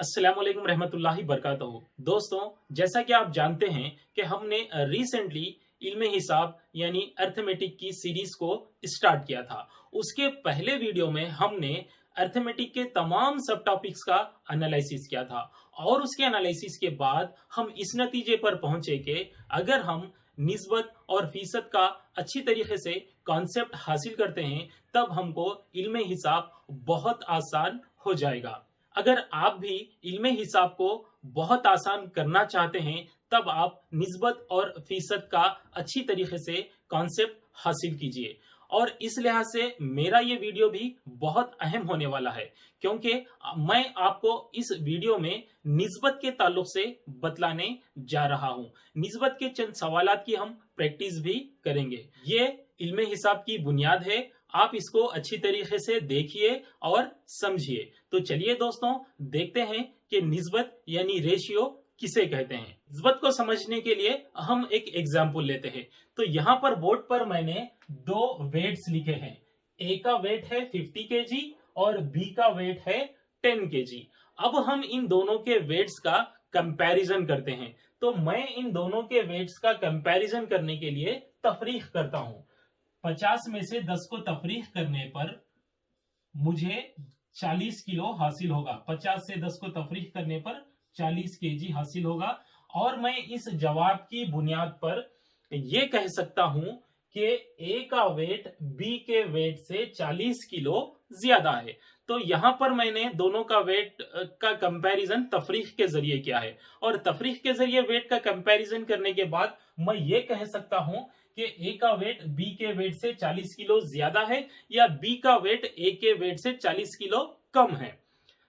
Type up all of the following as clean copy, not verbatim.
अस्सलाम वालेकुम रहमतुल्लाहि बरकातहू। दोस्तों, जैसा कि आप जानते हैं कि हमने रिसेंटली इल्म हिसाब यानी अर्थमेटिक की सीरीज को स्टार्ट किया था। उसके पहले वीडियो में हमने अर्थमेटिक के तमाम सब टॉपिक्स का एनालिसिस किया था और उसके एनालिसिस के बाद हम इस नतीजे पर पहुंचे कि अगर हम निस्बत और फीसद का अच्छी तरीके से कॉन्सेप्ट हासिल करते हैं तब हमको इल्म हिसाब बहुत आसान हो जाएगा। अगर आप भी इल्म हिसाब को बहुत आसान करना चाहते हैं तब आप निस्बत और फीसद का अच्छी तरीके से कॉन्सेप्ट हासिल कीजिए। और इस लिहाज से मेरा ये वीडियो भी बहुत अहम होने वाला है, क्योंकि मैं आपको इस वीडियो में निस्बत के ताल्लुक से बतलाने जा रहा हूं। निस्बत के चंद सवालात की हम प्रैक्टिस भी करेंगे। ये इल्म हिसाब की बुनियाद है, आप इसको अच्छी तरीके से देखिए और समझिए। तो चलिए दोस्तों, देखते हैं कि निस्बत यानी रेशियो किसे कहते हैं। निस्बत को समझने के लिए हम एक एग्जाम्पल लेते हैं। तो यहाँ पर बोर्ड पर मैंने दो वेट्स लिखे हैं। ए का वेट है 50 केजी और बी का वेट है 10 केजी। अब हम इन दोनों के वेट्स का कंपैरिजन करते हैं। तो मैं इन दोनों के वेट्स का कंपैरिजन करने के लिए तफरीक करता हूं। 50 में से 10 को तफरीक करने पर मुझे 40 किलो हासिल होगा। 50 से 10 को तफरीक करने पर 40 केजी हासिल होगा। और मैं इस जवाब की बुनियाद पर यह कह सकता हूं कि ए का वेट बी के वेट से 40 किलो ज्यादा है। तो यहां पर मैंने दोनों का वेट का कंपैरिजन तफरीक के जरिए किया है और तफरीक के जरिए वेट का कंपैरिजन करने के बाद मैं ये कह सकता हूं कि ए का वेट बी के वेट से 40 किलो ज्यादा है या बी का वेट ए के वेट से 40 किलो कम है।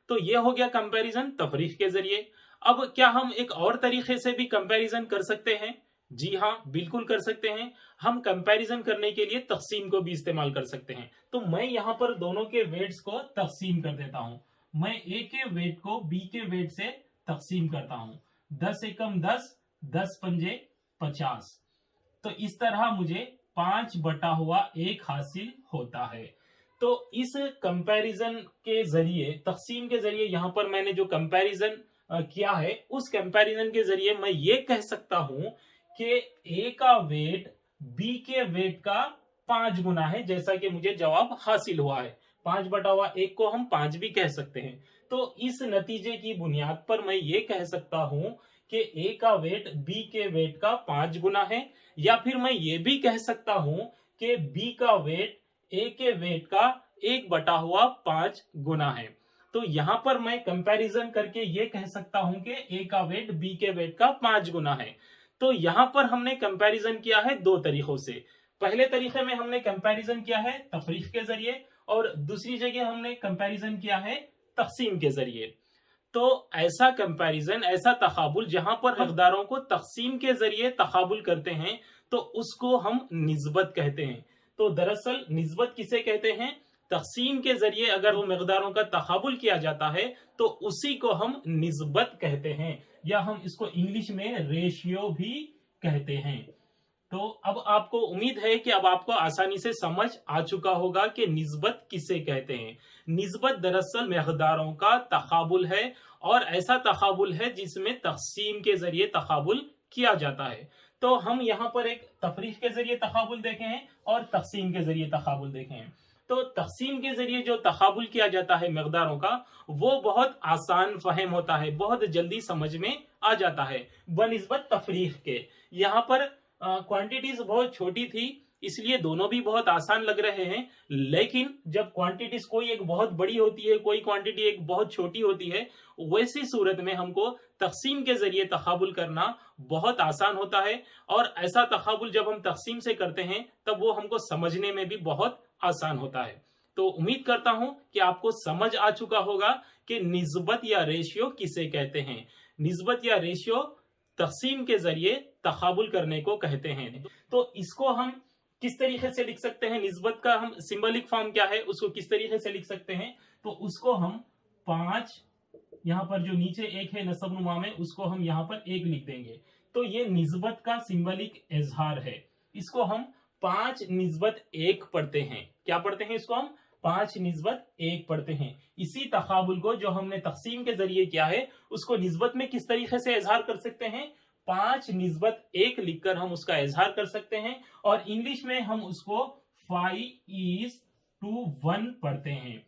तो ये हो गया कंपैरिजन तफरीक के जरिए। अब क्या हम एक और तरीके से भी कंपैरिजन कर सकते हैं? जी हाँ, बिल्कुल कर सकते हैं। हम कंपैरिजन करने के लिए तकसीम को भी इस्तेमाल कर सकते हैं। तो मैं यहां पर दोनों के वेट्स को तकसीम कर देता हूं। मैं ए के वेट को बी के वेट से तकसीम करता हूं। 10 एकम 10, 10 पंजे 50। तो इस तरह मुझे 5/1 हासिल होता है। तो इस कंपैरिजन के जरिए, तकसीम के जरिए, यहां पर मैंने जो कंपैरिजन किया है उस कंपैरिजन के जरिए मैं ये कह सकता हूं कि ए का वेट बी के वेट का 5 गुना है, जैसा कि मुझे जवाब हासिल हुआ है। 5/1 को हम 5 भी कह सकते हैं। तो इस नतीजे की बुनियाद पर मैं ये कह सकता हूं कि ए का वेट बी के वेट का 5 गुना है, या फिर मैं ये भी कह सकता हूं कि बी का वेट ए के वेट का 1/5 गुना है। तो यहां पर मैं कंपैरिजन करके ये कह सकता हूं कि ए का वेट बी के वेट का 5 गुना है। तो यहां पर हमने कंपैरिजन किया है दो तरीकों से। पहले तरीके में हमने कंपैरिजन किया है तफरीक के जरिए और दूसरी जगह हमने कंपैरिजन किया है तकसीम के जरिए। तो ऐसा कंपैरिजन, ऐसा तकाबुल जहां पर मकदारों को तकसीम के जरिए तकाबुल करते हैं तो उसको हम निस्बत कहते हैं। तो दरअसल निस्बत किसे कहते हैं? तकसीम के जरिए अगर वो मकदारों का तकाबुल किया जाता है तो उसी को हम निस्बत कहते हैं, या हम इसको इंग्लिश में रेशियो भी कहते हैं। तो अब आपको उम्मीद है कि अब आपको आसानी से समझ आ चुका होगा कि निस्बत किसे कहते हैं। निस्बत दरअसल मकदारों का तकाबुल है और ऐसा तकाबुल है जिसमें तकसीम के जरिए तकाबुल किया जाता है। तो हम यहाँ पर एक तफरीक के जरिए तकाबुल देखे हैं और तकसीम के जरिए तकाबुल देखे हैं। तो तकसीम के जरिए जो तकाबुल किया जाता है मकदारों का, वो बहुत आसान फहम होता है, बहुत जल्दी समझ में आ जाता है बनिस्बत तफरीक के। यहाँ पर क्वांटिटीज बहुत छोटी थी इसलिए दोनों भी बहुत आसान लग रहे हैं, लेकिन जब क्वांटिटीज कोई एक बहुत बड़ी होती है, कोई क्वांटिटी एक बहुत छोटी होती है, वैसी सूरत में हमको तकसीम के जरिए तकाबुल करना बहुत आसान होता है। और ऐसा तकाबुल जब हम तकसीम से करते हैं तब वो हमको समझने में भी बहुत आसान होता है। तो उम्मीद करता हूं कि आपको समझ आ चुका होगा कि निस्बत या रेशियो किसे कहते हैं। निस्बत या रेशियो तकसीम के जरिए तकाबुल करने को कहते हैं। तो इसको हम किस तरीके से लिख सकते हैं? निस्बत का हम सिंबलिक फॉर्म क्या है उसको किस तरीके से लिख सकते हैं? तो उसको हम 5, यहां पर जो नीचे 1 है नसब नुमा में, उसको हम यहां पर 1 लिख देंगे। तो ये निस्बत का सिंबलिक इजहार है। इसको हम 5 निस्बत 1 पढ़ते हैं। क्या पढ़ते हैं इसको हम? 5 निस्बत 1 पढ़ते हैं। इसी तकाबुल को जो हमने तकसीम के जरिए किया है उसको निस्बत में किस तरीके से इजहार कर सकते हैं, 5 निस्बत 1 लिखकर हम उसका इजहार कर सकते हैं, और इंग्लिश में हम उसको 5:1 पढ़ते हैं।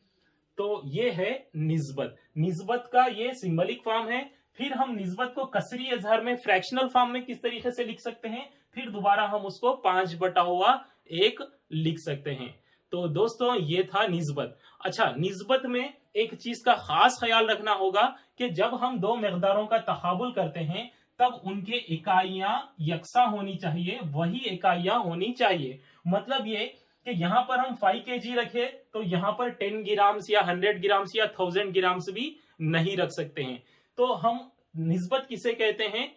तो ये है निस्बत। निस्बत का ये सिंबलिक फॉर्म है। फिर हम निस्बत को कसरी इजहार में फ्रैक्शनल फॉर्म में किस तरीके से लिख सकते हैं, फिर दोबारा हम उसको 5/1 लिख सकते हैं। तो दोस्तों ये था निस्बत। अच्छा, निस्बत में एक चीज का खास ख्याल रखना होगा कि जब हम दो मिकदारों का तकाबुल करते हैं तब उनके इकाइयां यकसा होनी चाहिए, वही इकाइयां होनी चाहिए। मतलब ये कि यहां पर हम 5 kg रखे तो यहां पर 10 ग्राम्स या 100 ग्राम्स या 1000 ग्राम्स भी नहीं रख सकते हैं। तो हम निस्बत किसे कहते हैं,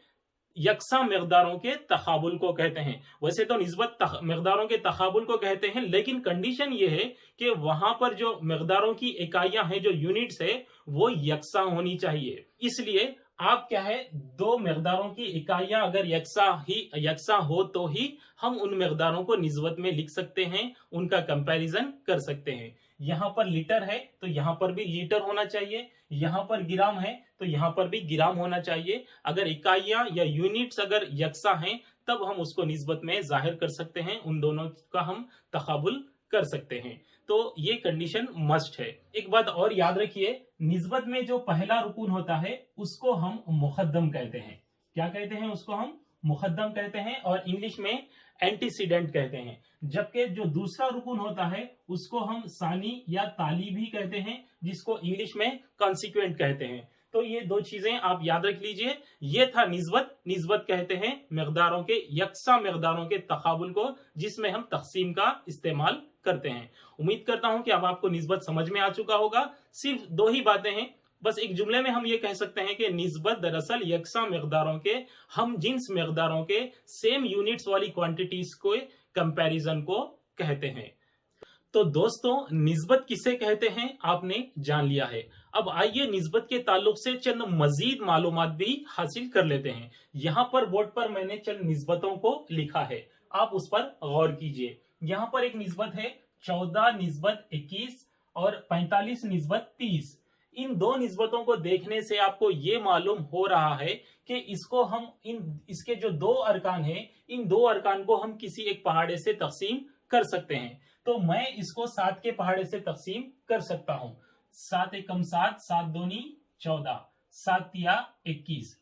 यकसा मिकदारों के तकाबुल को कहते हैं। वैसे तो निस्बत मिकदारों के तकाबुल को कहते हैं, लेकिन कंडीशन ये है कि वहां पर जो मिकदारों की इकाइयां हैं, जो यूनिट्स है, वो यकसा होनी चाहिए। इसलिए आप क्या है, दो मिकदारों की इकाइयां अगर यकसा हो तो ही हम उन मिकदारों को निस्बत में लिख सकते हैं, उनका कंपैरिजन कर सकते हैं। यहां पर लीटर है तो यहां पर भी लीटर होना चाहिए, यहां पर ग्राम है तो यहां पर भी ग्राम होना चाहिए। अगर इकाइयां या यूनिट्स अगर यकसा हैं तब हम उसको निस्बत में जाहिर कर सकते हैं, उन दोनों का हम तकाबुल कर सकते हैं। तो ये कंडीशन मस्ट है। एक बात और याद रखिए, निस्बत में जो पहला रुकून होता है उसको हम मुकद्दम कहते हैं। क्या कहते हैं उसको, हम मुकद्दम कहते हैं, और इंग्लिश में एंटीसीडेंट कहते हैं। जबकि जो दूसरा रुकून होता है उसको हम सानी या ताली भी कहते हैं, जिसको इंग्लिश में कॉन्सिक्वेंट कहते हैं। तो ये दो चीजें आप याद रख लीजिए। ये था निस्बत। निस्बत कहते हैं मिकदारों के, यकसा मिकदारों के तकाबुल को, जिसमें हम तकसीम का इस्तेमाल करते हैं। उम्मीद करता हूं कि अब आपको निस्बत समझ में आ चुका होगा। सिर्फ दो ही बातें हैं, बस एक जुमले में हम ये कह सकते हैं कि निस्बत दरअसल यकसा मिकदारों के, हम जिन्स मिकदारों के सेम यूनिट्स वाली क्वांटिटीज को कंपैरिजन को कहते हैं। तो दोस्तों निस्बत किसे कहते हैं आपने जान लिया है। अब आइए निस्बत के ताल्लुक से चंद मजीद मालूमात भी हासिल कर लेते हैं। यहाँ पर बोर्ड पर मैंने चंद निस्बतों को लिखा है, आप उस पर गौर कीजिए। यहाँ पर एक निस्बत है 14 निस्बत 21 और 45 निस्बत 30। इन दो निस्बतों को देखने से आपको ये मालूम हो रहा है कि इसको हम इसके जो दो अरकान हैं, इन दो अरकान को हम किसी एक पहाड़े से तकसीम कर सकते हैं। तो मैं इसको 7 के पहाड़े से तकसीम कर सकता हूं। 7 एकम 7, 7 दूनी 14, 7 तिया 21।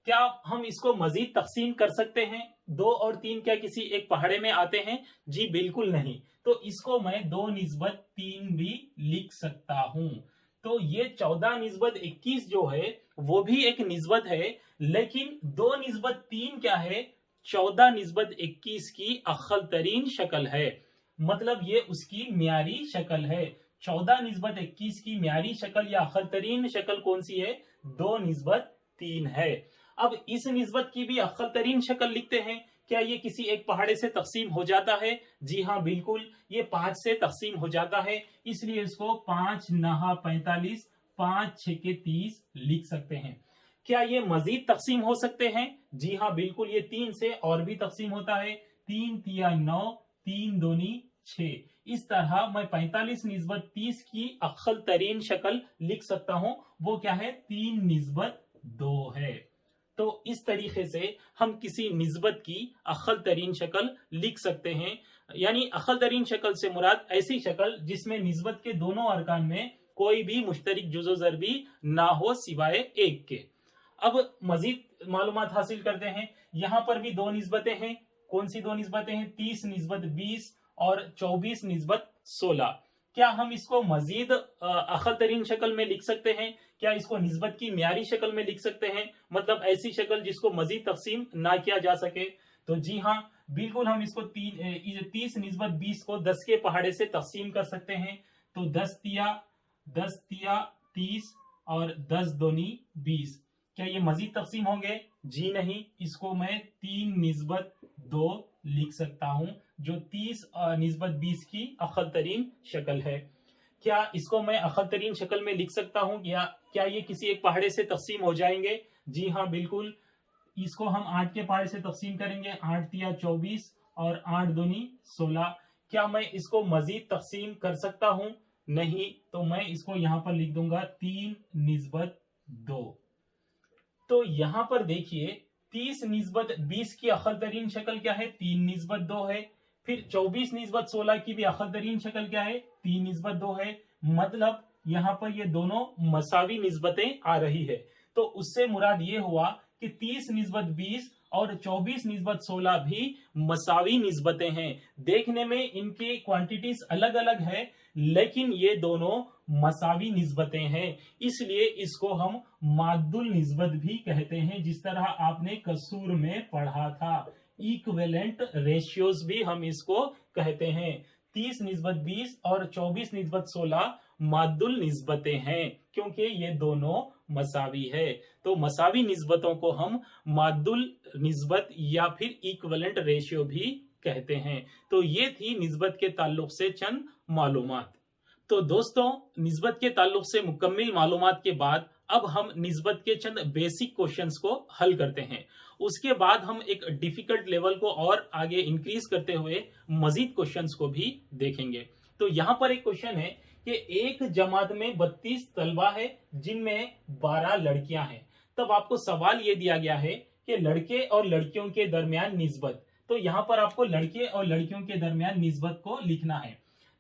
क्या हम इसको मजीद तकसीम कर सकते हैं? 2 और 3 क्या किसी एक पहाड़े में आते हैं? जी बिल्कुल नहीं। तो इसको मैं 2 निस्बत 3 भी लिख सकता हूं। तो ये 14 निस्बत 21 जो है वो भी एक निस्बत है, लेकिन 2 निस्बत 3 क्या है, 14 निस्बत 21 की अक्ल तरीन शक्ल है। मतलब ये उसकी म्यारी शक्ल है। 14 निस्बत 21 की म्यारी शक्ल या अक्ल तरीन शक्ल कौन सी है? 2 निस्बत 3 है। अब इस निस्बत की भी अक्ल तरीन शक्ल लिखते हैं। क्या ये किसी एक पहाड़े से तकसीम हो जाता है? जी हाँ बिल्कुल, ये 5 से तकसीम हो जाता है। इसलिए इसको 5 9 45, 5 6 के 30 लिख सकते हैं। क्या ये मजीद तकसीम हो सकते हैं? जी हाँ बिल्कुल, ये 3 से और भी तकसीम होता है। 3 तिया 9, 3 दूनी 6। इस तरह मैं 45 निस्बत 30 की अक्ल तरीन शक्ल लिख सकता हूं। वो क्या है? 3 निस्बत 2 है। तो इस तरीके से हम किसी निस्बत की अक्ल तरीन शक्ल लिख सकते हैं। यानी अक्ल तरीन शक्ल से मुराद ऐसी शक्ल जिसमें निस्बत के दोनों अरकान में कोई भी मुश्तरिक जुज़ो ज़रबी ना हो सिवाय एक के। अब मजीद मालूमात हासिल करते हैं। यहां पर भी 2 निस्बतें हैं। कौन सी 2 निस्बतें हैं? 30 निस्बत 20 और 24 निस्बत 16। क्या हम इसको मजीद अक्ल तरीन शक्ल में लिख सकते हैं? क्या इसको निस्बत की म्यारी शक्ल में लिख सकते हैं? मतलब ऐसी शक्ल जिसको मजीद तकसीम ना किया जा सके? तो जी हाँ बिल्कुल, हम इसको 30 निस्बत 20 को 10 के पहाड़े से तकसीम कर सकते हैं। तो 10 तिया 30 और 10 दूनी 20। क्या ये मजीद तकसीम होंगे? जी नहीं, इसको मैं 3 निस्बत 2 लिख सकता हूं, जो 30 निस्बत 20 की अक्ल तरीन शक्ल है। क्या इसको मैं अक्ल तरीन शक्ल में लिख सकता हूं? क्या ये किसी एक पहाड़े से तकसीम हो जाएंगे? जी हाँ बिल्कुल, इसको हम 8 के पहाड़े से तकसीम करेंगे। 8 तिया 24 और 8 दूनी 16। क्या मैं इसको मजीद तकसीम कर सकता हूं? नहीं, तो मैं इसको यहां पर लिख दूंगा 3:2। तो यहां पर देखिए 30:20 की अखल तरीन शक्ल क्या है, 3:2 है। फिर 24:16 की भी अखल तरीन शक्ल क्या है, 3:2 है। मतलब यहां पर ये दोनों मसावी निस्बतें आ रही है। तो उससे मुराद ये हुआ कि 30:20 और 24:16 भी मसावी निस्बतें हैं। देखने में इनकी क्वांटिटीज अलग अलग है, लेकिन ये दोनों मसावी निस्बतें हैं, इसलिए इसको हम माद्दुल निस्बत भी कहते हैं, जिस तरह आपने कसूर में पढ़ा था। इक्विवेलेंट रेशियोज भी हम इसको कहते हैं। 30:20 और 24:16 माद्दुल निस्बतें हैं, क्योंकि ये दोनों मसावी है। तो मसावी निस्बतों को हम माद्दुल निस्बत या फिर इक्विवेलेंट रेशियो भी कहते हैं। तो ये थी निस्बत के ताल्लुक से चंद मालूमात। तो दोस्तों, निस्बत के ताल्लुक से मुकम्मल मालूमात के बाद अब हम निस्बत के चंद बेसिक क्वेश्चंस को हल करते हैं। उसके बाद हम एक डिफिकल्ट लेवल को और आगे इंक्रीज करते हुए मजीद क्वेश्चंस को भी देखेंगे। तो यहां पर एक क्वेश्चन है कि एक जमात में 32 तलबा है जिनमें 12 लड़कियां हैं। तब आपको सवाल यह दिया गया है कि लड़के और लड़कियों के दरमियान निस्बत। तो यहां पर आपको लड़के और लड़कियों के दरमियान निस्बत को लिखना है।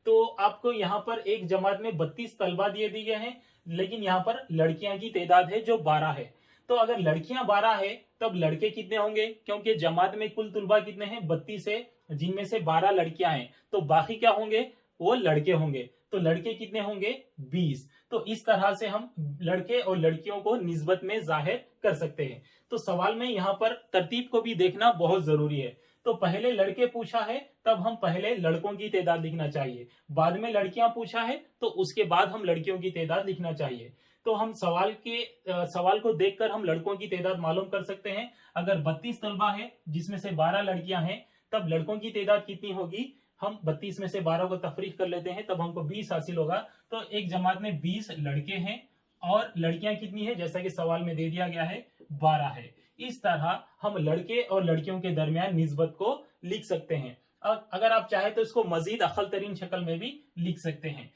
तो आपको यहाँ पर एक जमात में 32 तलबा दिए गए हैं, लेकिन यहाँ पर लड़कियां की तादाद है जो 12 है। तो अगर लड़कियां 12 है तब लड़के कितने होंगे, क्योंकि जमात में कुल तुलबा कितने हैं, 32 है, जिनमें से 12 लड़कियां हैं, तो बाकी क्या होंगे, वो लड़के होंगे। तो लड़के कितने होंगे, 20। तो इस तरह से हम लड़के और लड़कियों को निस्बत में जाहिर कर सकते हैं। तो सवाल में यहाँ पर तरतीब को भी देखना बहुत जरूरी है। तो पहले लड़के पूछा है, तब हम पहले लड़कों की तादाद लिखना चाहिए। बाद में लड़कियां पूछा है, तो उसके बाद हम लड़कियों की तादाद लिखना चाहिए। तो हम सवाल को देखकर हम लड़कों की तादाद मालूम कर सकते हैं। अगर 32 तलबा है जिसमें से 12 लड़कियां हैं, तब लड़कों की तादाद कितनी होगी, हम 32 में से 12 को तफरीक कर लेते हैं, तब हमको 20 हासिल होगा। तो एक जमात में 20 लड़के हैं और लड़कियां कितनी है, जैसा कि सवाल में दे दिया गया है, 12 है। इस तरह हम लड़के और लड़कियों के दरमियान निस्बत को लिख सकते हैं। अगर आप चाहे तो इसको मजीद अखल तरीन शक्ल में भी लिख सकते हैं।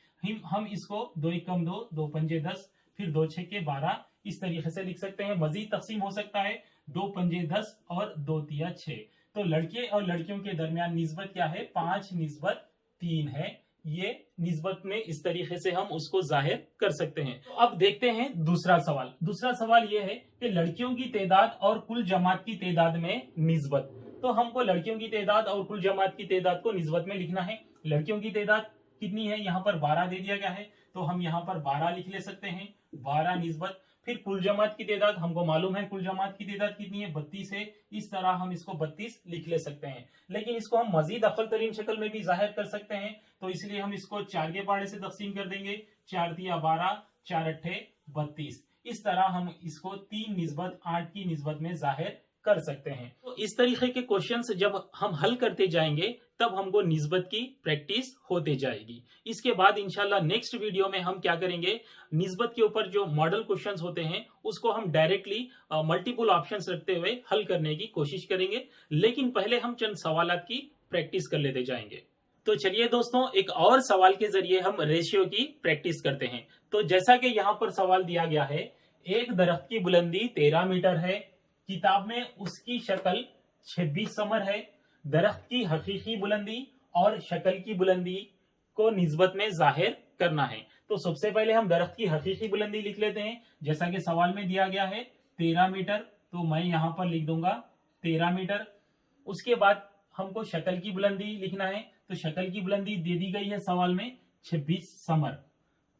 हम इसको 2 एकम 2, 2 पंजे 10, फिर 2 छक्के 12, इस तरीके से लिख सकते हैं। मजीद तकसीम हो सकता है, 2 पंजे 10 और 2 तिया 6। तो लड़के और लड़कियों के दरमियान निस्बत क्या है, 5:3 है। ये निस्बत में इस तरीके से हम उसको जाहिर कर सकते हैं। तो अब देखते हैं दूसरा सवाल। दूसरा सवाल ये है कि लड़कियों की तादाद और कुल जमात की तादाद में निस्बत। तो हमको लड़कियों की तादाद और कुल जमात की तादाद को निस्बत में लिखना है। लड़कियों की तादाद कितनी है, यहाँ पर 12 दे दिया गया है, तो हम यहाँ पर 12 लिख ले सकते हैं, 12 निस्बत। फिर कुल जमात की तादाद हमको मालूम है, कुल जमात की तादाद कितनी है, 32 है। इस तरह हम इसको 32 लिख ले सकते हैं। लेकिन इसको हम मजीद अफल तरीन शक्ल में भी जाहिर कर सकते हैं, तो इसलिए हम इसको 4 के पहाड़े से तकसीम कर देंगे। 4 तिया 12, 4 अट्ठे 32। इस तरह हम इसको 3:8 की निस्बत में जाहिर कर सकते हैं। तो इस तरीके के क्वेश्चंस जब हम हल करते जाएंगे, तब हमको निस्बत की प्रैक्टिस होते जाएगी। इसके बाद इंशाल्लाह नेक्स्ट वीडियो में हम क्या करेंगे, निस्बत के ऊपर जो मॉडल क्वेश्चंस होते हैं उसको हम डायरेक्टली मल्टीपल ऑप्शंस रखते हुए हल करने की कोशिश करेंगे। लेकिन पहले हम चंद सवालात की प्रैक्टिस कर लेते जाएंगे। तो चलिए दोस्तों, एक और सवाल के जरिए हम रेशियो की प्रैक्टिस करते हैं। तो जैसा कि यहाँ पर सवाल दिया गया है, एक दरख्त की बुलंदी 13 मीटर है, किताब में उसकी शक्ल 26 समर है। दरख्त की हकीकी बुलंदी और शक्ल की बुलंदी को निस्बत में जाहिर करना है। तो सबसे पहले हम दरख्त की हकीकी बुलंदी लिख लेते हैं। जैसा कि सवाल में दिया गया है 13 मीटर, तो मैं यहां पर लिख दूंगा 13 मीटर। उसके बाद हमको शक्ल की बुलंदी लिखना है, तो शक्ल की बुलंदी दे दी गई है सवाल में 26 समर।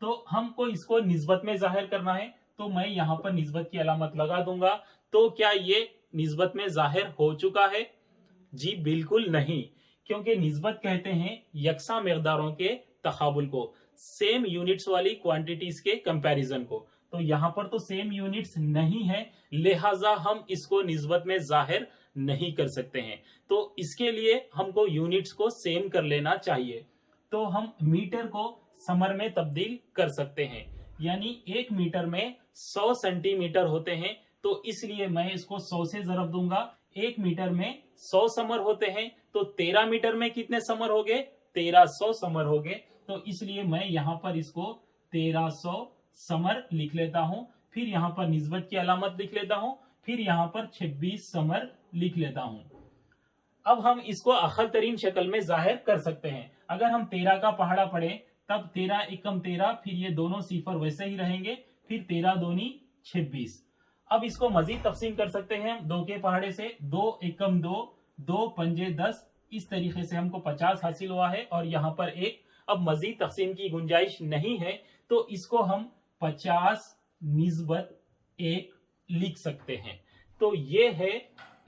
तो हमको इसको निस्बत में जाहिर करना है, तो मैं यहां पर निस्बत की अलामत लगा दूंगा। तो क्या ये निस्बत में जाहिर हो चुका है? जी बिल्कुल नहीं, क्योंकि निस्बत कहते हैं यकसा मिकदारों के तकाबुल को, सेम यूनिट्स वाली क्वांटिटीज के कंपैरिजन को। तो यहां पर तो सेम यूनिट्स नहीं है, लिहाजा हम इसको निस्बत में जाहिर नहीं कर सकते हैं। तो इसके लिए हमको यूनिट्स को सेम कर लेना चाहिए। तो हम मीटर को समर में तब्दील कर सकते हैं, यानी 1 मीटर में 100 सेंटीमीटर होते हैं, तो इसलिए मैं इसको 100 से जरब दूंगा। 1 मीटर में 100 समर होते हैं, तो 13 मीटर में कितने समर हो गए, 1300 समर हो गए। तो इसलिए मैं यहाँ पर इसको 1300 समर लिख लेता हूं। फिर यहाँ पर निस्बत की अलामत लिख लेता हूं। फिर यहाँ पर 26 समर लिख लेता हूं। अब हम इसको अखल तरीन शक्ल में जाहिर कर सकते हैं। अगर हम 13 का पहाड़ा पढ़े तब 13 एकम 13, फिर ये दोनों सिफर वैसे ही रहेंगे, फिर 13 दूनी 26। अब इसको मजीद तकसीम कर सकते हैं 2 के पहाड़े से। 2 एकम 2, 2 पंजे 10, इस तरीके से हमको 50 हासिल हुआ है और यहाँ पर एक। अब मजीद तकसीम की गुंजाइश नहीं है तो इसको हम 50 निस्बत 1 लिख सकते हैं। तो ये है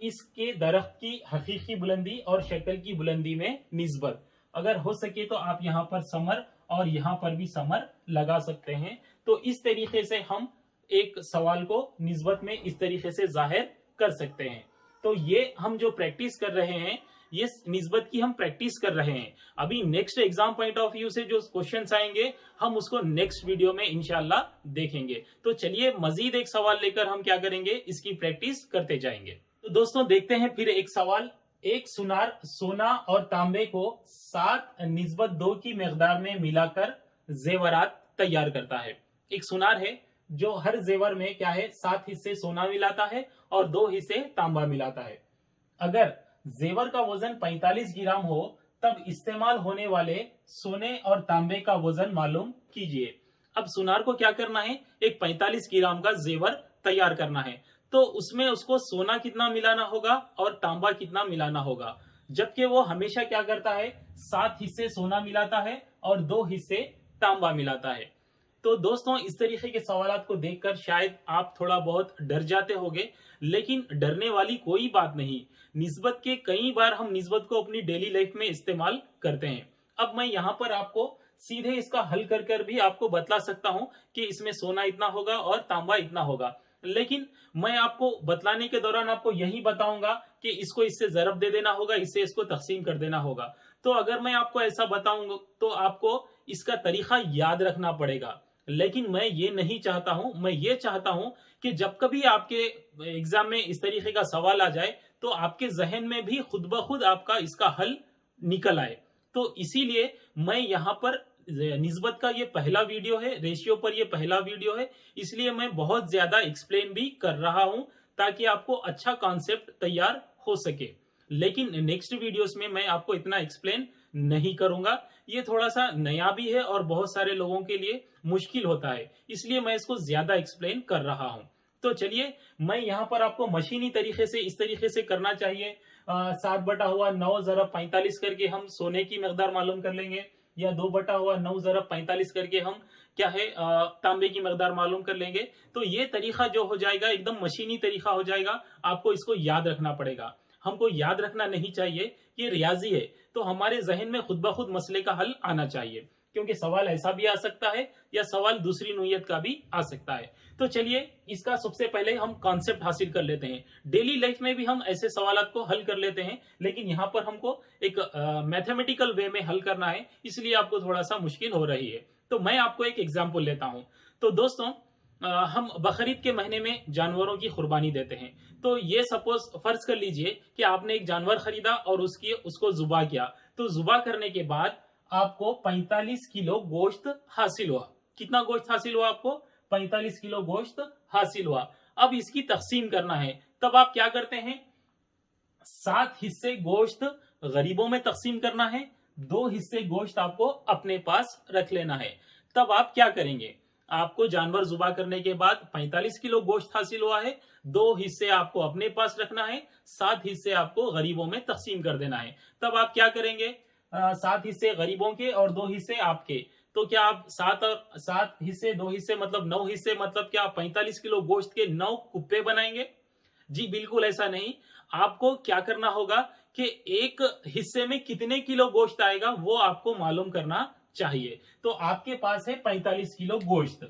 इसके दरख्त की हकीकी बुलंदी और शक्ल की बुलंदी में निस्बत। अगर हो सके तो आप यहाँ पर समर और यहाँ पर भी समर लगा सकते हैं। तो इस तरीके से हम एक सवाल को निस्बत में इस तरीके से जाहिर कर सकते हैं। तो ये हम जो प्रैक्टिस कर रहे हैं, ये निस्बत की हम प्रैक्टिस कर रहे हैं। अभी next exam point of view से जो क्वेश्चंस आएंगे हम उसको नेक्स्ट वीडियो में इंशाल्लाह देखेंगे। तो चलिए मजीद एक सवाल लेकर हम क्या करेंगे, इसकी प्रैक्टिस करते जाएंगे। तो दोस्तों देखते हैं फिर एक सवाल। एक सुनार सोना और तांबे को 7 निस्बत 2 की मिकदार में मिलाकर जेवरात तैयार करता है। एक सुनार है जो हर जेवर में क्या है 7 हिस्से सोना मिलाता है और 2 हिस्से तांबा मिलाता है। अगर जेवर का वजन 45 ग्राम हो तब इस्तेमाल होने वाले सोने और तांबे का वजन मालूम कीजिए। अब सुनार को क्या करना है, एक 45 ग्राम का जेवर तैयार करना है। तो उसमें उसको सोना कितना मिलाना होगा और तांबा कितना मिलाना होगा, जबकि वो हमेशा क्या करता है 7 हिस्से सोना मिलाता है और 2 हिस्से तांबा मिलाता है। तो दोस्तों इस तरीके के सवालात को देखकर शायद आप थोड़ा बहुत डर जाते होंगे, लेकिन डरने वाली कोई बात नहीं। निस्बत के कई बार हम निस्बत को अपनी डेली लाइफ में इस्तेमाल करते हैं। अब मैं यहाँ पर आपको सीधे इसका हल कर कर भी आपको बतला सकता हूँ कि इसमें सोना इतना होगा और तांबा इतना होगा, लेकिन मैं आपको बतलाने के दौरान आपको यही बताऊंगा कि इसको इससे जरब दे देना होगा, इससे इसको तकसीम कर देना होगा। तो अगर मैं आपको ऐसा बताऊंगा तो आपको इसका तरीका याद रखना पड़ेगा, लेकिन मैं ये नहीं चाहता हूं। मैं ये चाहता हूं कि जब कभी आपके एग्जाम में इस तरीके का सवाल आ जाए तो आपके जहन में भी खुद ब खुद आपका इसका हल निकल आए। तो इसीलिए मैं यहाँ पर निस्बत का ये पहला वीडियो है, रेशियो पर ये पहला वीडियो है, इसलिए मैं बहुत ज्यादा एक्सप्लेन भी कर रहा हूं ताकि आपको अच्छा कॉन्सेप्ट तैयार हो सके। लेकिन नेक्स्ट वीडियोस में मैं आपको इतना एक्सप्लेन नहीं करूंगा, ये थोड़ा सा नया भी है और बहुत सारे लोगों के लिए मुश्किल होता है, इसलिए मैं इसको ज्यादा एक्सप्लेन कर रहा हूं। तो चलिए मैं यहाँ पर आपको मशीनी तरीके से इस तरीके से करना चाहिए। 7/9 ज़रब 45 करके हम सोने की मकदार मालूम कर लेंगे, या 2/9 ज़रब 45 करके हम क्या है तांबे की मकदार मालूम कर लेंगे। तो ये तरीका जो हो जाएगा एकदम मशीनी तरीका हो जाएगा। आपको इसको याद रखना पड़ेगा, हमको याद रखना नहीं चाहिए, ये रियाजी है। तो हमारे जहन में खुद ब खुद मसले का हल आना चाहिए, क्योंकि सवाल ऐसा भी आ सकता है या सवाल दूसरी नोयत का भी आ सकता है। तो चलिए इसका सबसे पहले हम कॉन्सेप्ट हासिल कर लेते हैं। डेली लाइफ में भी हम ऐसे सवालात को हल कर लेते हैं, लेकिन यहाँ पर हमको एक मैथमेटिकल वे में हल करना है, इसलिए आपको थोड़ा सा मुश्किल हो रही है। तो मैं आपको एक एग्जाम्पल लेता हूँ। तो दोस्तों हम बकरीद के महीने में जानवरों की कुर्बानी देते हैं। तो ये सपोज फर्ज कर लीजिए कि आपने एक जानवर खरीदा और उसको जुबा किया। तो जुबा करने के बाद आपको 45 किलो गोश्त हासिल हुआ। कितना गोश्त हासिल हुआ आपको? 45 किलो गोश्त हासिल हुआ। अब इसकी तकसीम करना है, तब आप क्या करते हैं 7 हिस्से गोश्त गरीबों में तकसीम करना है, 2 हिस्से गोश्त आपको अपने पास रख लेना है। तब आप क्या करेंगे, आपको जानवर जुबा करने के बाद 45 किलो गोश्त हासिल हुआ है, 2 हिस्से आपको अपने पास रखना है, 7 हिस्से आपको गरीबों में तकसीम कर देना है। तब आप क्या करेंगे 7 हिस्से गरीबों के और 2 हिस्से आपके। तो क्या आप 7 हिस्से 2 हिस्से मतलब 9 हिस्से, मतलब क्या 45 किलो गोश्त के 9 कुप्पे बनाएंगे? जी बिल्कुल ऐसा नहीं। आपको क्या करना होगा कि एक हिस्से में कितने किलो गोश्त आएगा वो आपको मालूम करना चाहिए। तो आपके पास है 45 किलो गोश्त,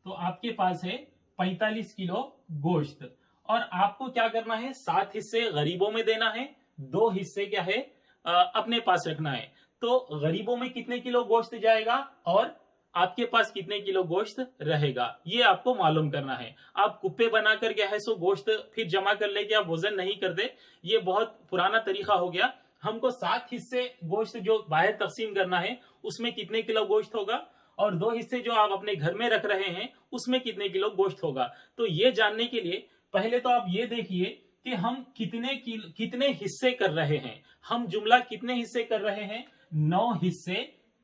तो आपके पास है 45 किलो गोश्त और आपको क्या करना है 7 हिस्से गरीबों में देना है, 2 हिस्से क्या है अपने पास रखना है। तो गरीबों में कितने किलो गोश्त जाएगा और आपके पास कितने किलो गोश्त रहेगा, ये आपको मालूम करना है। आप कुप्पे बनाकर क्या है सो गोश्त फिर जमा कर ले, आप वजन नहीं करते, ये बहुत पुराना तरीका हो गया। हमको 7 हिस्से गोश्त जो बाहर तकसीम करना है उसमें कितने किलो गोश्त होगा, और 2 हिस्से जो आप अपने घर में रख रहे हैं उसमें कितने किलो गोश्त होगा। तो ये जानने के लिए पहले तो आप ये देखिए कि हम कितने हिस्से कर रहे हैं। हम जुमला कितने हिस्से कर रहे हैं? 9 हिस्से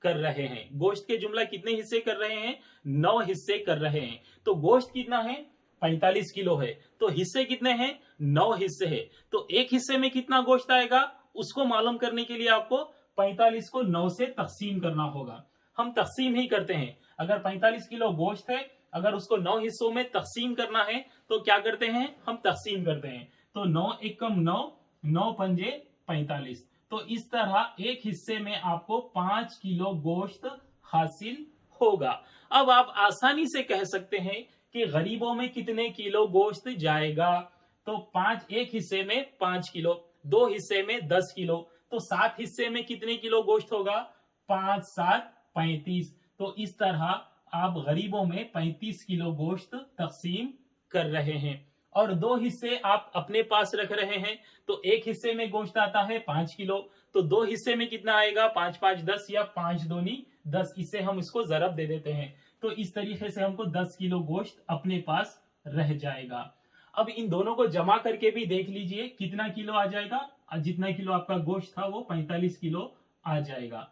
कर रहे हैं। गोश्त के जुमला कितने हिस्से कर रहे हैं? 9 हिस्से कर रहे हैं। तो गोश्त कितना है? 45 किलो है। तो हिस्से कितने हैं? 9 हिस्से है। तो एक हिस्से में कितना गोश्त आएगा उसको मालूम करने के लिए आपको 45 को 9 से तकसीम करना होगा। हम तकसीम ही करते हैं। अगर 45 किलो गोश्त है, अगर उसको 9 हिस्सों में तकसीम करना है तो क्या करते हैं? हम तकसीम करते हैं। तो 9 एकम 9, 9 पंजे 45। तो इस तरह एक हिस्से में आपको 5 किलो गोश्त हासिल होगा। अब आप आसानी से कह सकते हैं कि गरीबों में कितने किलो गोश्त जाएगा। तो 5 एक हिस्से में 5 किलो, 2 हिस्से में 10 किलो, तो 7 हिस्से में कितने किलो गोश्त होगा? 5 7 35। तो इस तरह आप गरीबों में 35 किलो गोश्त तकसीम कर रहे हैं, और 2 हिस्से आप अपने पास रख रहे हैं। तो एक हिस्से में गोश्त आता है 5 किलो, तो 2 हिस्से में कितना आएगा? 5 5 10 या 5 दूनी 10। इससे हम इसको जरब दे देते हैं। तो इस तरीके से हमको 10 किलो गोश्त अपने पास रह जाएगा। अब इन दोनों को जमा करके भी देख लीजिए कितना किलो आ जाएगा। जितना किलो आपका गोश्त था वो 45 किलो आ जाएगा।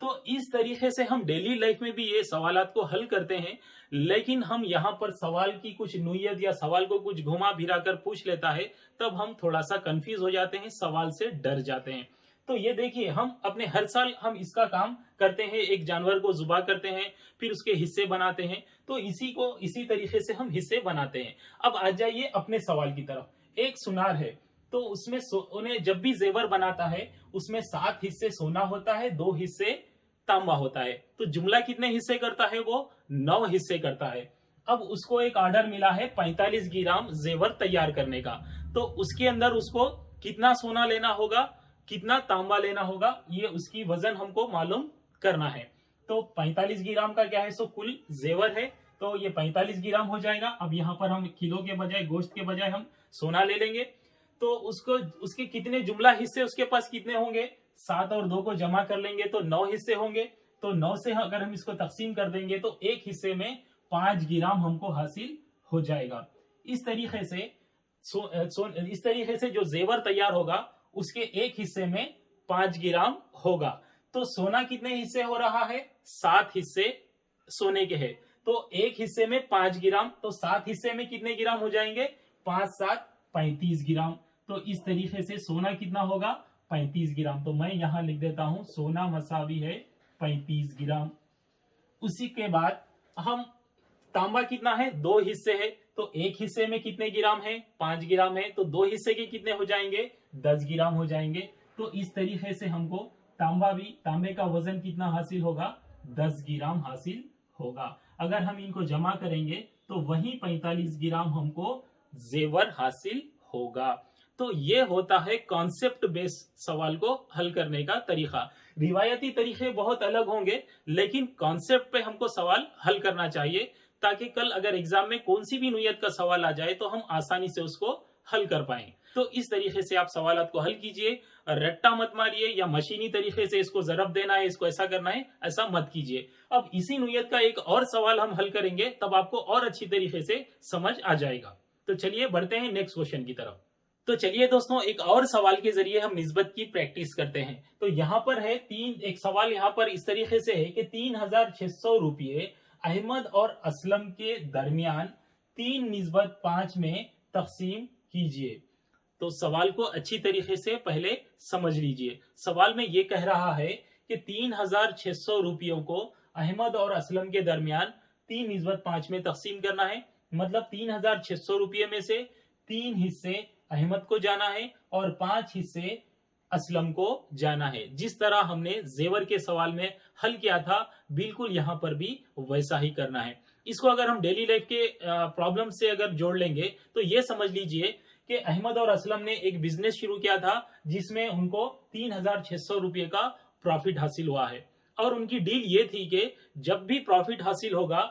तो इस तरीके से हम डेली लाइफ में भी ये सवालात को हल करते हैं, लेकिन हम यहाँ पर सवाल की कुछ नुयत या सवाल को कुछ घुमा फिरा कर पूछ लेता है, तब हम थोड़ा सा कंफ्यूज हो जाते हैं, सवाल से डर जाते हैं। तो ये देखिए, हम अपने हर साल हम इसका काम करते हैं, एक जानवर को जुबा करते हैं, फिर उसके हिस्से बनाते हैं। तो इसी तरीके से हम हिस्से बनाते हैं। अब आ जाइए अपने सवाल की तरफ। एक सुनार है, तो उसमें उन्हें जब भी जेवर बनाता है उसमें 7 हिस्से सोना होता है, 2 हिस्से तांबा होता है। तो जुमला कितने हिस्से करता है? वो 9 हिस्से करता है। अब उसको एक ऑर्डर मिला है 45 ग्राम जेवर तैयार करने का। तो उसके अंदर उसको कितना सोना लेना होगा, कितना तांबा लेना होगा, ये उसकी वजन हमको मालूम करना है। तो 45 ग्राम का क्या है? सो कुल जेवर है, तो ये 45 ग्राम हो जाएगा। अब यहाँ पर हम किलो के बजाय, गोश्त के बजाय हम सोना ले लेंगे। तो उसके कितने जुमला हिस्से उसके पास कितने होंगे? 7 और 2 को जमा कर लेंगे तो 9 हिस्से होंगे। तो 9 से अगर हम इसको तकसीम कर देंगे तो एक हिस्से में 5 ग्राम हमको हासिल हो जाएगा। इस तरीके से जो जेवर तैयार होगा उसके एक हिस्से में 5 ग्राम होगा। तो सोना कितने हिस्से हो रहा है? 7 हिस्से सोने के हैं। तो एक हिस्से में 5 ग्राम, तो 7 हिस्से में कितने ग्राम हो जाएंगे? 5 7 35 ग्राम। तो इस तरीके से सोना कितना होगा? 35 ग्राम। तो मैं यहां लिख देता हूं सोना मसावी है 35 ग्राम। उसी के बाद हम तांबा कितना है? 2 हिस्से है, तो एक हिस्से में कितने ग्राम है? 5 ग्राम है। तो 2 हिस्से के कितने हो जाएंगे? 10 ग्राम हो जाएंगे। तो इस तरीके से हमको तांबे का वजन कितना हासिल होगा? 10 ग्राम हासिल होगा। अगर हम इनको जमा करेंगे तो वही 45 ग्राम हमको जेवर हासिल होगा। तो ये होता है कॉन्सेप्ट बेस्ड सवाल को हल करने का तरीका। रिवायती तरीके बहुत अलग होंगे, लेकिन कॉन्सेप्ट पे हमको सवाल हल करना चाहिए, ताकि कल अगर एग्जाम में कौन सी भी नुयत का सवाल आ जाए तो हम आसानी से उसको हल कर पाए। तो इस तरीके से आप सवालात को हल कीजिए, रट्टा मत मारिए या मशीनी तरीके से इसको जरब देना है, इसको ऐसा करना है, ऐसा मत कीजिए। अब इसी नुयत का एक और सवाल हम हल करेंगे, तब आपको और अच्छी तरीके से समझ आ जाएगा। तो चलिए बढ़ते हैं नेक्स्ट क्वेश्चन की तरफ। तो चलिए दोस्तों, एक और सवाल के जरिए हम निस्बत की प्रैक्टिस करते हैं। तो यहाँ पर है एक सवाल यहाँ पर इस तरीके से है कि 3600 रुपये अहमद और असलम के दरमियान 3:5 में तकसीम कीजिए। तो सवाल को अच्छी तरीके से पहले समझ लीजिए। सवाल में ये कह रहा है कि 3600 रुपयों को अहमद और असलम के दरमियान 3:5 में तकसीम करना है। मतलब 3600 रुपये में से 3 हिस्से अहमद को जाना है और 5 हिस्से असलम को जाना है। जिस तरह हमने जेवर के सवाल में हल किया था, बिल्कुल यहाँ पर भी वैसा ही करना है। इसको अगर हम डेली लाइफ के प्रॉब्लम से अगर जोड़ लेंगे तो ये समझ लीजिए कि अहमद और असलम ने एक बिजनेस शुरू किया था जिसमें उनको 3600 रुपये का प्रॉफिट हासिल हुआ है। और उनकी डील ये थी कि जब भी प्रॉफिट हासिल होगा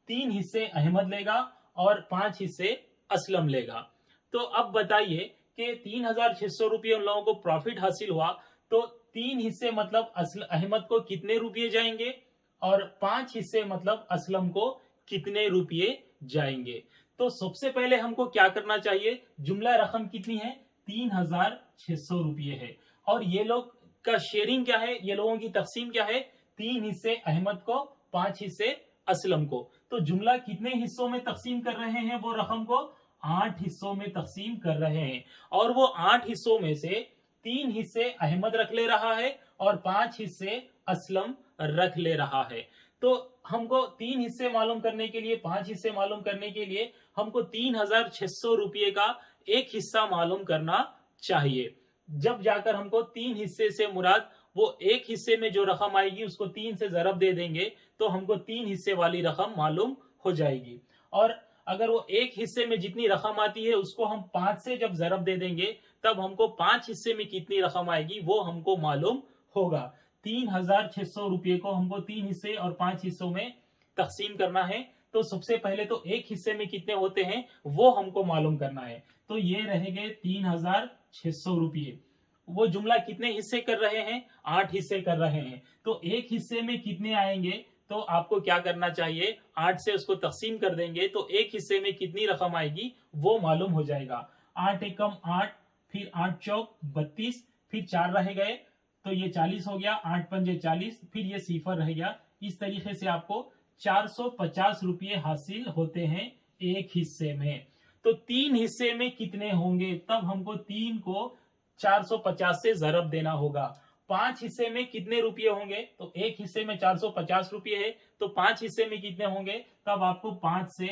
3 हिस्से अहमद लेगा और 5 हिस्से असलम लेगा। तो अब बताइए कि 3600 रुपये उन लोगों को प्रॉफिट हासिल हुआ, तो 3 हिस्से मतलब अहमद को कितने रुपये जाएंगे और 5 हिस्से मतलब असलम को कितने रुपये जाएंगे। तो सबसे पहले हमको क्या करना चाहिए, जुमला रकम कितनी है, 3600 रुपये है। और ये लोग का शेयरिंग क्या है, ये लोगों की तकसीम क्या है, 3 हिस्से अहमद को, 5 हिस्से असलम को। तो जुमला कितने हिस्सों में तकसीम कर रहे हैं, वो रकम को 8 हिस्सों में तकसीम कर रहे हैं। और वो 8 हिस्सों में से 3 हिस्से अहमद रख ले रहा है और 5 हिस्से असलम रख ले रहा है। तो हमको 3 हिस्से मालूम करने के लिए, 5 हिस्से मालूम करने के लिए हमको 3600 रुपये का एक हिस्सा मालूम करना चाहिए। जब जाकर हमको 3 हिस्से से मुराद वो एक हिस्से में जो रकम आएगी उसको 3 से ज़रब दे देंगे तो हमको 3 हिस्से वाली रकम मालूम हो जाएगी। और अगर वो एक हिस्से में जितनी रकम आती है उसको हम 5 से जब ज़रब दे देंगे तब हमको 5 हिस्से में कितनी रकम आएगी वो हमको मालूम होगा। 3600 रुपये को हमको 3 हिस्से और 5 हिस्सों में तकसीम करना है। तो सबसे पहले तो एक हिस्से में कितने होते हैं वो हमको मालूम करना है। तो ये रहेंगे 3600 रुपये। वो जुमला कितने हिस्से कर रहे हैं, 8 हिस्से कर रहे हैं। तो एक हिस्से में कितने आएंगे, तो आपको क्या करना चाहिए, 8 से उसको तकसीम कर देंगे तो एक हिस्से में कितनी रकम आएगी वो मालूम हो जाएगा। 8 एकम 8, फिर 8 चौक 32, फिर 4 रह गए तो ये 40 हो गया, 8 पंजे 40, फिर ये सिफर रह गया। इस तरीके से आपको 450 रुपये हासिल होते हैं एक हिस्से में। तो 3 हिस्से में कितने होंगे, तब हमको 3 को 450 से ज़रब देना होगा। 5 हिस्से में कितने रुपये होंगे, तो एक हिस्से में 450 रुपये है तो 5 हिस्से में कितने होंगे, तब आपको 5 से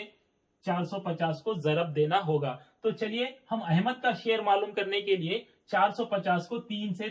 450 को ज़रब देना होगा। तो चलिए हम अहमद का शेयर मालूम करने के लिए 450 को 3 से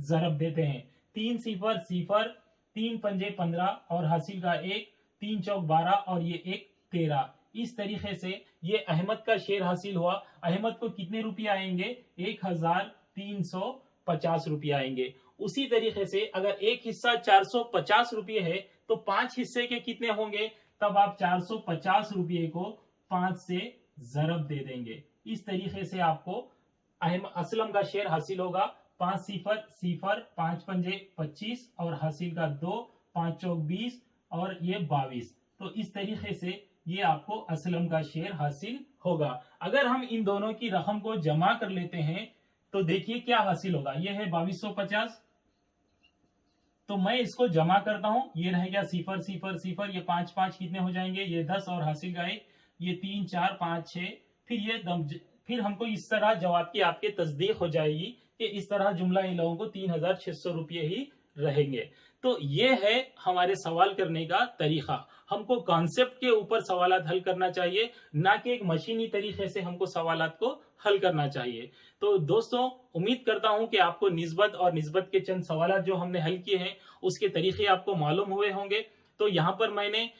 ज़रब देते हैं। 3 सिफर सिफर, 3 पंजे 15 और हासिल का 1, 3 चौक 12 और ये 1 13। इस तरीके से ये अहमद का शेयर हासिल हुआ। अहमद को कितने रुपये आएंगे, 1350 रुपये आएंगे। उसी तरीके से अगर एक हिस्सा 450 रुपये है तो 5 हिस्से के कितने होंगे, तब आप 450 रुपये को 5 से ज़रब दे देंगे। इस तरीके से आपको असलम का शेयर हासिल होगा। 5 सिफर सिफर, 5 पंजे 25 और हासिल का 2, 5 चौक 20 और ये 22। तो इस तरीके से ये आपको असलम का शेयर हासिल होगा। अगर हम इन दोनों की रकम को जमा कर लेते हैं तो देखिए क्या हासिल होगा। ये है 2250, तो मैं इसको जमा करता हूं, ये रह गया सिफर सिफर सिफर, ये 5 5 कितने हो जाएंगे, ये 10 और हासिल का 1, ये 3 4 5 6, फिर हमको इस तरह जवाब की आपके तस्दीक हो जाएगी कि इस तरह जुमला इन लोगों को 3600 रुपये ही रहेंगे। तो ये है हमारे सवाल करने का तरीका। हमको कॉन्सेप्ट के ऊपर सवालात हल करना चाहिए, ना कि एक मशीनी तरीके से हमको सवालात को हल करना चाहिए। तो दोस्तों उम्मीद करता हूं कि आपको निस्बत और निस्बत के चंद सवालात जो हमने हल किए हैं उसके तरीके आपको मालूम हुए होंगे। तो यहाँ पर मैंने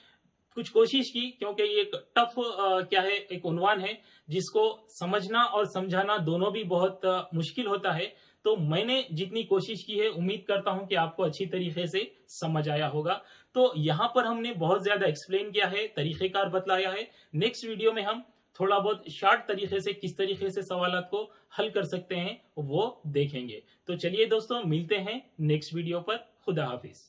कुछ कोशिश की, क्योंकि ये एक टफ क्या है, एक उन्वान है जिसको समझना और समझाना दोनों भी बहुत मुश्किल होता है। तो मैंने जितनी कोशिश की है उम्मीद करता हूं कि आपको अच्छी तरीके से समझ आया होगा। तो यहाँ पर हमने बहुत ज्यादा एक्सप्लेन किया है, तरीकेकार बतलाया है। नेक्स्ट वीडियो में हम थोड़ा बहुत शार्ट तरीके से किस तरीके से सवालात को हल कर सकते हैं वो देखेंगे। तो चलिए दोस्तों मिलते हैं नेक्स्ट वीडियो पर। खुदा हाफिज।